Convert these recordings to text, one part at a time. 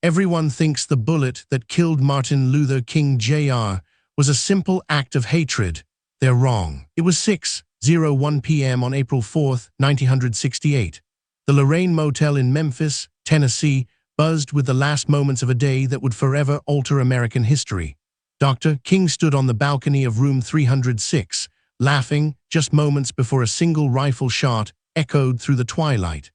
Everyone thinks the bullet that killed Martin Luther King Jr. was a simple act of hatred. They're wrong. It was 6:01 p.m. on April 4, 1968. The Lorraine Motel in Memphis, Tennessee, buzzed with the last moments of a day that would forever alter American history. Dr. King stood on the balcony of room 306, laughing just moments before a single rifle shot echoed through the twilight.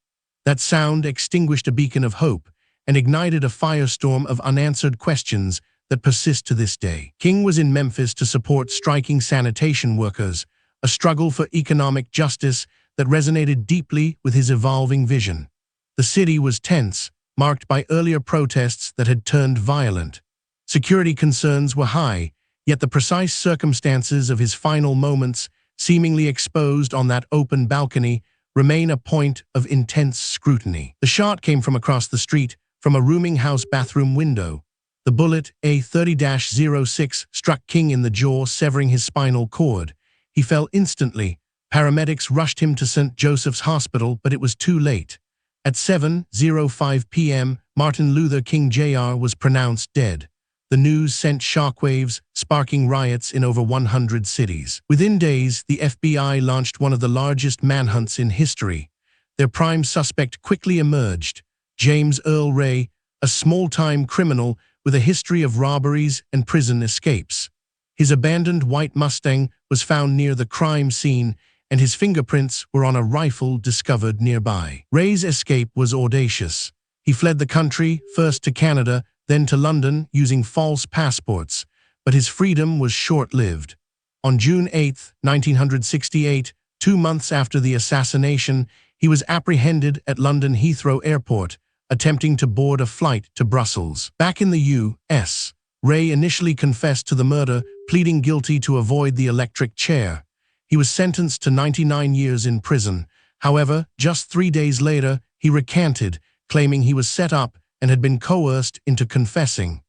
That sound extinguished a beacon of hope and ignited a firestorm of unanswered questions that persist to this day. King was in Memphis to support striking sanitation workers, a struggle for economic justice that resonated deeply with his evolving vision. The city was tense, marked by earlier protests that had turned violent. Security concerns were high, yet the precise circumstances of his final moments, seemingly exposed on that open balcony, remain a point of intense scrutiny. The shot came from across the street, from a rooming house bathroom window. The bullet, A30-06, struck King in the jaw, severing his spinal cord. He fell instantly. Paramedics rushed him to St. Joseph's Hospital, but it was too late. At 7:05 p.m., Martin Luther King Jr. was pronounced dead. The news sent shockwaves, sparking riots in over 100 cities. Within days, the FBI launched one of the largest manhunts in history. Their prime suspect quickly emerged, James Earl Ray, a small-time criminal with a history of robberies and prison escapes. His abandoned white Mustang was found near the crime scene, and his fingerprints were on a rifle discovered nearby. Ray's escape was audacious. He fled the country, first to Canada, then to London, using false passports, but his freedom was short-lived. On June 8, 1968, 2 months after the assassination, he was apprehended at London Heathrow Airport, attempting to board a flight to Brussels. Back in the U.S., Ray initially confessed to the murder, pleading guilty to avoid the electric chair. He was sentenced to 99 years in prison. However, just 3 days later, he recanted, claiming he was set up and had been coerced into confessing.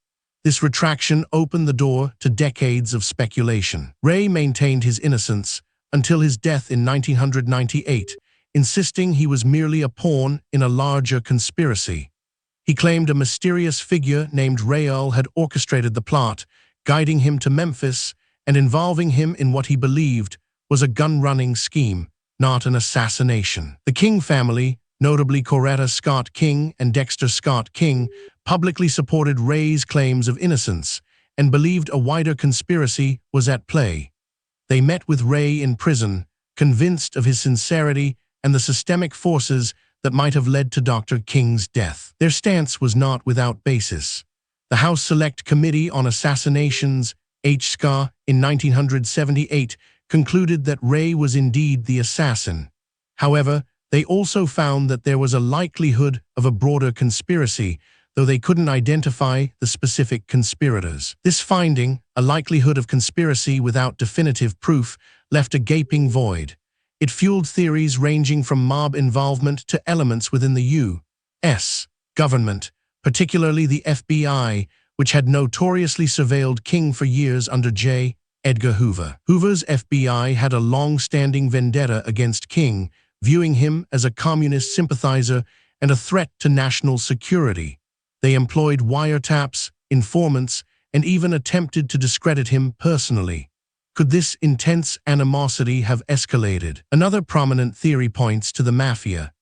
This retraction opened the door to decades of speculation. Ray maintained his innocence until his death in 1998, insisting he was merely a pawn in a larger conspiracy. He claimed a mysterious figure named Rael had orchestrated the plot, guiding him to Memphis and involving him in what he believed was a gun-running scheme, not an assassination. The King family, notably Coretta Scott King and Dexter Scott King, publicly supported Ray's claims of innocence and believed a wider conspiracy was at play. They met with Ray in prison, convinced of his sincerity and the systemic forces that might have led to Dr. King's death. Their stance was not without basis. The House Select Committee on Assassinations, HSCA, in 1978, concluded that Ray was indeed the assassin. However, they also found that there was a likelihood of a broader conspiracy, though they couldn't identify the specific conspirators. This finding, a likelihood of conspiracy without definitive proof, left a gaping void. It fueled theories ranging from mob involvement to elements within the U.S. government, particularly the FBI, which had notoriously surveilled King for years under J. Edgar Hoover. Hoover's FBI had a long-standing vendetta against King, viewing him as a communist sympathizer and a threat to national security. They employed wiretaps, informants, and even attempted to discredit him personally. Could this intense animosity have escalated? Another prominent theory points to the mafia.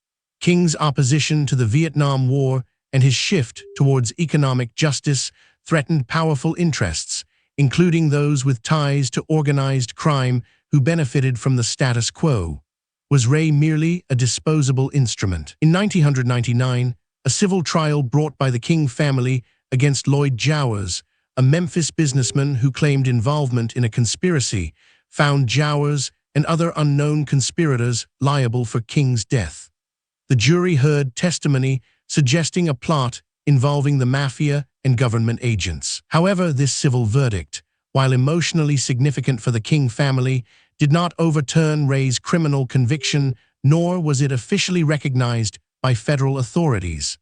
King's opposition to the Vietnam War and his shift towards economic justice threatened powerful interests, including those with ties to organized crime who benefited from the status quo. Was Ray merely a disposable instrument? In 1999, a civil trial brought by the King family against Lloyd Jowers, a Memphis businessman who claimed involvement in a conspiracy, found Jowers and other unknown conspirators liable for King's death. The jury heard testimony suggesting a plot involving the mafia and government agents. However, this civil verdict, while emotionally significant for the King family, did not overturn Ray's criminal conviction, nor was it officially recognized by federal authorities.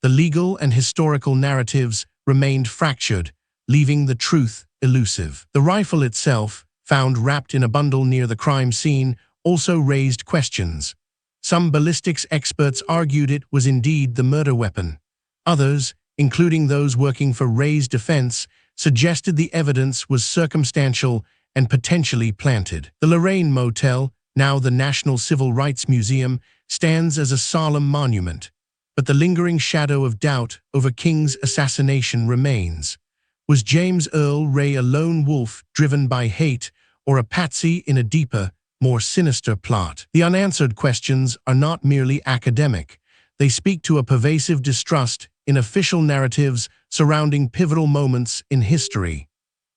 The legal and historical narratives remained fractured, leaving the truth elusive. The rifle itself, found wrapped in a bundle near the crime scene, also raised questions. Some ballistics experts argued it was indeed the murder weapon. Others, including those working for Ray's defense, suggested the evidence was circumstantial and potentially planted. The Lorraine Motel, now the National Civil Rights Museum, stands as a solemn monument, but the lingering shadow of doubt over King's assassination remains. Was James Earl Ray a lone wolf driven by hate, or a patsy in a deeper, more sinister plot? The unanswered questions are not merely academic. They speak to a pervasive distrust in official narratives surrounding pivotal moments in history.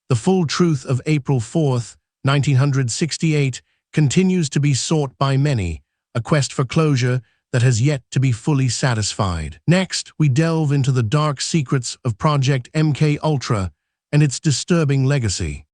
The full truth of April 4, 1968, continues to be sought by many, a quest for closure that has yet to be fully satisfied. Next, we delve into the dark secrets of Project MK Ultra and its disturbing legacy.